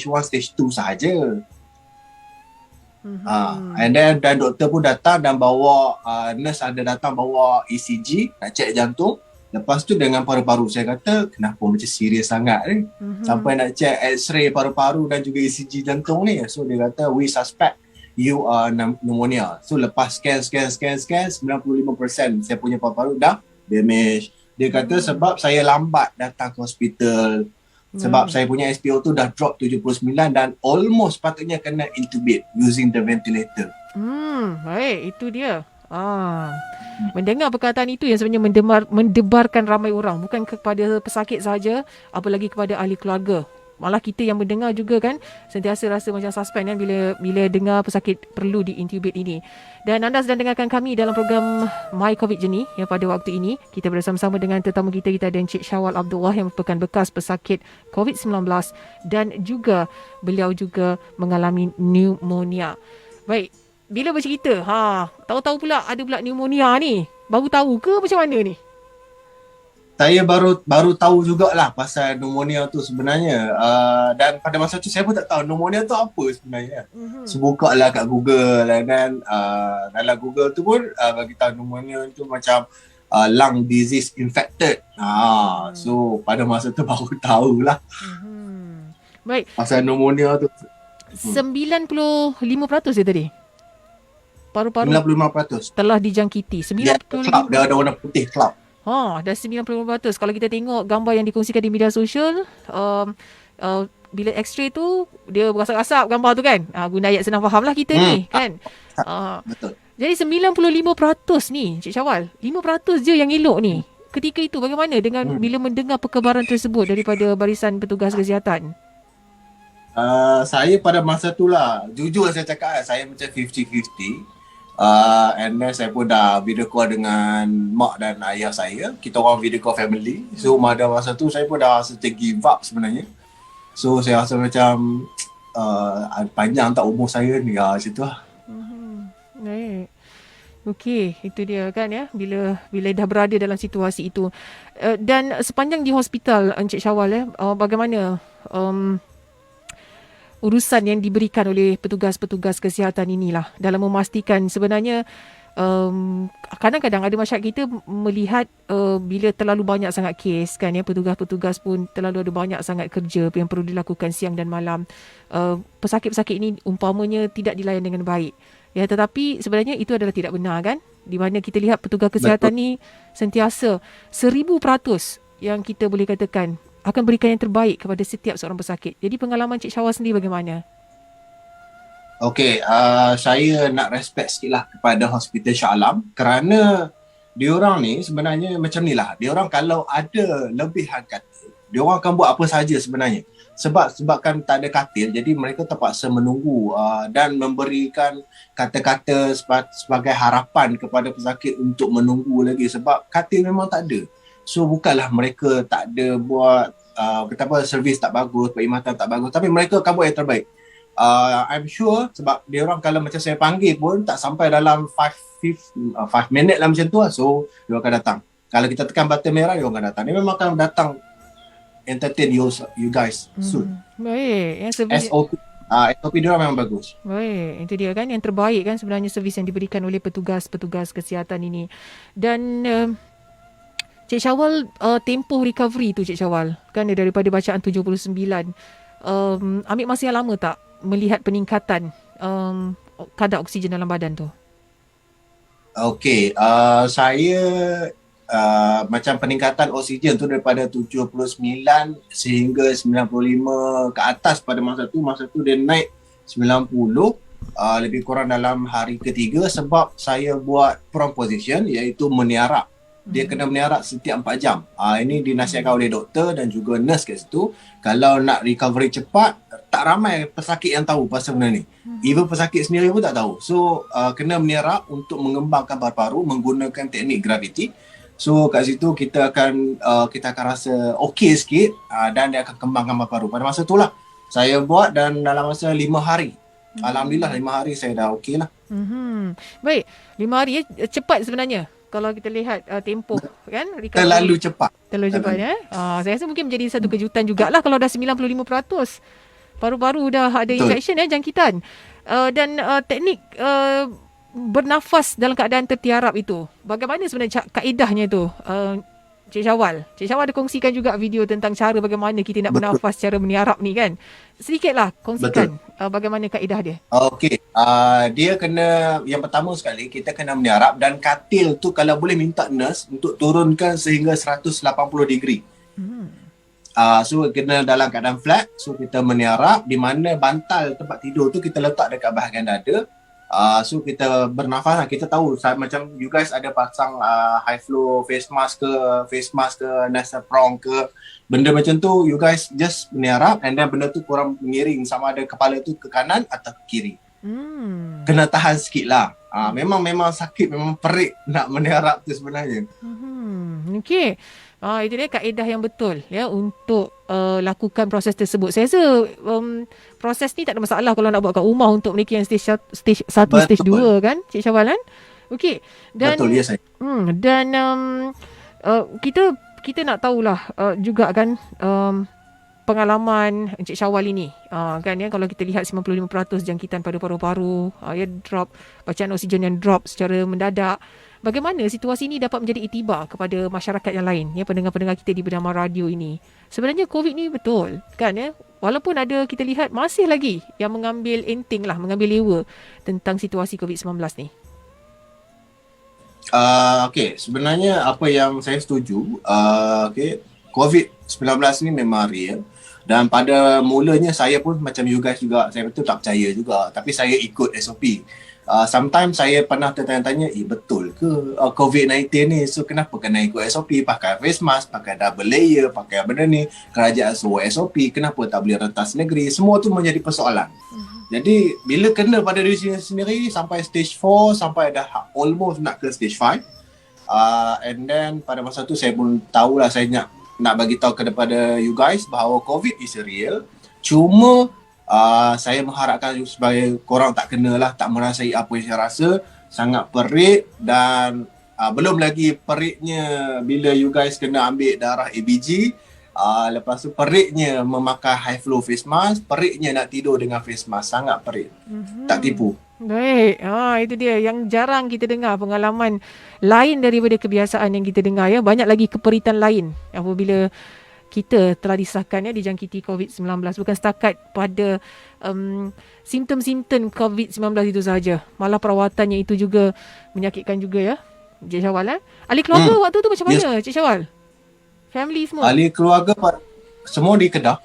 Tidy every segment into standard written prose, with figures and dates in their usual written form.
1, stage 2 sahaja. Mhm. And then dan doktor pun datang dan bawa nurse ada datang bawa ECG nak check jantung. Lepas tu dengan paru-paru, saya kata kenapa macam serius sangat ni sampai nak check x-ray paru-paru dan juga ECG jantung ni. So dia kata we suspect you are pneumonia. So lepas scan 95% saya punya paru-paru dah damage. Dia kata sebab saya lambat datang ke hospital, sebab saya punya SPO tu dah drop 79 dan almost patutnya kena intubate using the ventilator. Baik, itu dia. Mendengar perkataan itu yang sebenarnya mendebarkan ramai orang, bukan kepada pesakit saja, apalagi kepada ahli keluarga. Malah kita yang mendengar juga kan sentiasa rasa macam suspend kan bila dengar pesakit perlu diintubate ini. Dan anda sedang dengarkan kami dalam program My COVID Journey yang pada waktu ini kita bersama-sama dengan tetamu kita ada Encik Syawal Abdullah yang merupakan bekas pesakit COVID-19 dan juga beliau juga mengalami pneumonia. Baik, bila bercerita, tahu-tahu pula ada pula pneumonia ni. Baru tahu ke macam mana ni? Saya baru tahu jugalah pasal pneumonia tu sebenarnya. Dan pada masa tu saya pun tak tahu pneumonia tu apa sebenarnya. So buka lah kat Google dan dalam Google tu pun bagi tahu pneumonia tu macam lung disease infected. So pada masa tu baru tahulah. Baik. Pasal pneumonia tu 95% dia tadi. Paru-paru 95% telah dijangkiti. 95%. Dia ada warna putih cloud. Dah 95%. Kalau kita tengok gambar yang dikongsikan di media sosial, bila x-ray tu dia berasap-asap gambar tu kan. Guna ayat senang faham lah kita ni kan. Betul. Jadi 95% ni Cik Syawal, 5% je yang elok ni. Ketika itu bagaimana dengan bila mendengar perkabaran tersebut daripada barisan petugas kesihatan? Saya pada masa tu lah, jujur saya cakap saya macam 50-50. And then saya pun dah video call dengan mak dan ayah saya. Kita orang video call family. So pada masa tu saya pun dah rasa give up sebenarnya. So saya rasa macam panjang tak umur saya ni macam tu lah. Baik. Okey, itu dia kan ya, bila dah berada dalam situasi itu. Dan sepanjang di hospital Encik Syawal bagaimana urusan yang diberikan oleh petugas-petugas kesihatan inilah dalam memastikan sebenarnya kadang-kadang ada masyarakat kita melihat bila terlalu banyak sangat kes kan ya, petugas-petugas pun terlalu ada banyak sangat kerja yang perlu dilakukan siang dan malam. Pesakit-pesakit ini umpamanya tidak dilayan dengan baik. Ya, tetapi sebenarnya itu adalah tidak benar kan? Di mana kita lihat petugas kesihatan ni sentiasa 1000% yang kita boleh katakan akan berikan yang terbaik kepada setiap seorang pesakit. Jadi pengalaman Cik Syawal sendiri bagaimana? Okey, saya nak respect sikit lah kepada Hospital Shah Alam kerana diorang ni sebenarnya macam ni lah. Diorang kalau ada lebihan katil, diorang akan buat apa saja sebenarnya. Sebabkan tak ada katil, jadi mereka terpaksa menunggu dan memberikan kata-kata sebagai harapan kepada pesakit untuk menunggu lagi sebab katil memang tak ada. So bukanlah mereka tak ada buat servis tak bagus, perkhidmatan tak bagus, tapi mereka akan buat yang terbaik. I'm sure sebab dia orang kalau macam saya panggil pun tak sampai dalam 5 minit lah macam tu lah. So dia akan datang. Kalau kita tekan button merah, dia akan datang. Dia memang akan datang entertain you guys soon. Baik, yang SOP dia memang bagus. Baik, itu dia kan yang terbaik kan sebenarnya servis yang diberikan oleh petugas-petugas kesihatan ini. Dan Cik Syawal, tempoh recovery tu Cik Syawal kan daripada bacaan 79, ambil masa yang lama tak melihat peningkatan kadar oksigen dalam badan tu? Okey, saya macam peningkatan oksigen tu daripada 79 sehingga 95 ke atas pada masa tu dia naik 90, lebih kurang dalam hari ketiga sebab saya buat prone position iaitu meniarap. Dia kena meniarap setiap 4 jam. Ini dinasihatkan oleh doktor dan juga nurse kat situ. Kalau nak recovery cepat, tak ramai pesakit yang tahu pasal benda ni. Even pesakit sendiri pun tak tahu. So, kena meniarap untuk mengembangkan paru-paru menggunakan teknik gravity. So, kat situ kita akan rasa okey sikit dan dia akan kembangkan paru-paru. Pada masa tu lah, saya buat dan dalam masa 5 hari. Alhamdulillah 5 hari saya dah okey lah. Baik, 5 hari cepat sebenarnya. Kalau kita lihat tempoh kan recovery. Terlalu cepat ya. Saya rasa mungkin menjadi satu kejutan jugalah kalau dah 95%. Paru-paru dah ada Betul. infection jangkitan. Dan teknik bernafas dalam keadaan tertiarap itu, bagaimana sebenarnya kaedahnya tu? Cik Syawal ada kongsikan juga video tentang cara bagaimana kita nak Betul. bernafas cara meniarap ni kan. Sedikitlah Betul. kongsikan bagaimana kaedah dia. Okey, dia kena, yang pertama sekali kita kena meniarap, dan katil tu kalau boleh minta nurse untuk turunkan sehingga 180 degree. So kena dalam keadaan flat, so kita meniarap di mana bantal tempat tidur tu kita letak dekat bahagian dada. So kita bernafas lah. Kita tahu macam you guys ada pasang high flow face mask ke nasal prong ke, benda macam tu you guys just meniarap, and then benda tu korang mengiring sama ada kepala tu ke kanan atau ke kiri. Kena tahan sikit lah. Memang sakit, memang perik nak meniarap tu sebenarnya. Okey. Itu dia kaedah yang betul ya untuk lakukan proses tersebut. Saya rasa proses ni tak ada masalah kalau nak buat kat rumah untuk mereka yang stage 1, stage 2 kan, Cik Syawal kan? Okey. Dan betul, ya saya. Dan kita nak tahulah juga kan pengalaman Encik Syawal ini kan ya, kalau kita lihat 95% jangkitan pada paru-paru ya drop, bacaan oksigen yang drop secara mendadak. Bagaimana situasi ini dapat menjadi iktibar kepada masyarakat yang lain ya, pendengar-pendengar kita di Bernama Radio ini. Sebenarnya COVID ni betul kan ya, walaupun ada kita lihat masih lagi yang mengambil enteng lah, mengambil lewa tentang situasi COVID-19 ni. Okey, sebenarnya apa yang saya setuju, COVID-19 ni memang real, dan pada mulanya saya pun macam you guys juga, saya betul tak percaya juga, tapi saya ikut SOP. Sometimes saya pernah tertanya-tanya, betul ke COVID-19 ni, so kenapa kena ikut SOP, pakai face mask, pakai double layer, pakai benda ni, kerajaan suruh SOP, kenapa tak boleh rentas negeri, semua tu menjadi persoalan. Jadi bila kena pada diri sendiri sampai stage 4, sampai dah almost nak ke stage 5, and then pada masa tu saya pun tahulah, saya nak bagi tahu kepada you guys bahawa COVID is real. Cuma saya mengharapkan supaya korang tak kenalah, tak merasai apa yang saya rasa. Sangat perik, dan belum lagi periknya bila you guys kena ambil darah ABG. Lepas tu periknya memakai high flow face mask, periknya nak tidur dengan face mask, sangat perik. Tak tipu. Baik, itu dia yang jarang kita dengar, pengalaman lain daripada kebiasaan yang kita dengar ya. Banyak lagi keperitan lain apabila kita telah disahkan ya dijangkiti COVID-19, bukan setakat pada simptom-simptom COVID-19 itu sahaja, malah perawatannya itu juga menyakitkan juga ya, Cik Syawal. Ahli keluarga waktu tu macam mana, Cik Syawal? Family semua? Ahli keluarga semua di Kedah.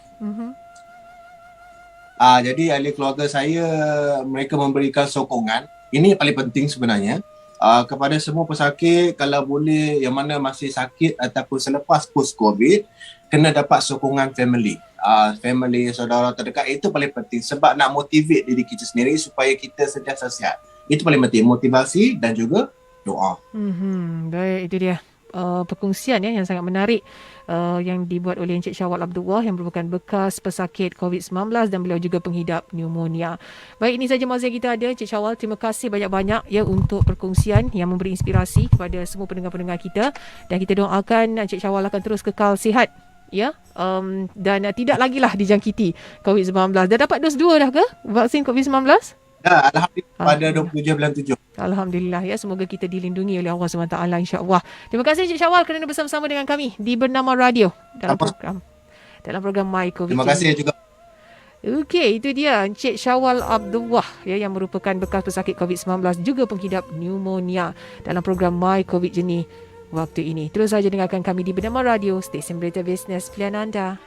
Jadi ahli keluarga saya, mereka memberikan sokongan. Ini paling penting sebenarnya. Kepada semua pesakit, kalau boleh yang mana masih sakit ataupun selepas post-COVID, kena dapat sokongan family. Family, saudara terdekat, itu paling penting sebab nak motivate diri kita sendiri supaya kita sentiasa sihat. Itu paling penting, motivasi dan juga doa. Baik, itu dia perkongsian ya yang sangat menarik yang dibuat oleh Encik Syawal Abdullah yang merupakan bekas pesakit COVID-19 dan beliau juga pengidap pneumonia. Baik, ini saja masa yang kita ada, Encik Syawal. Terima kasih banyak-banyak ya untuk perkongsian yang memberi inspirasi kepada semua pendengar-pendengar kita, dan kita doakan Encik Syawal akan terus kekal sihat ya, dan tidak lagi lah dijangkiti COVID-19. Dah dapat dos 2 dah ke vaksin COVID-19? Alhamdulillah pada 27 bulan 7. Alhamdulillah ya, semoga kita dilindungi oleh Allah SWT insya-Allah. Terima kasih Encik Syawal kerana bersama-sama dengan kami di Bernama Radio dalam program My COVID. Terima kasih juga. Okey, itu dia Encik Syawal Abdullah ya, yang merupakan bekas pesakit COVID-19 juga pengidap pneumonia dalam program My COVID Journey waktu ini. Terus saja dengarkan kami di Bernama Radio, stesen berita bisnes pilihan anda.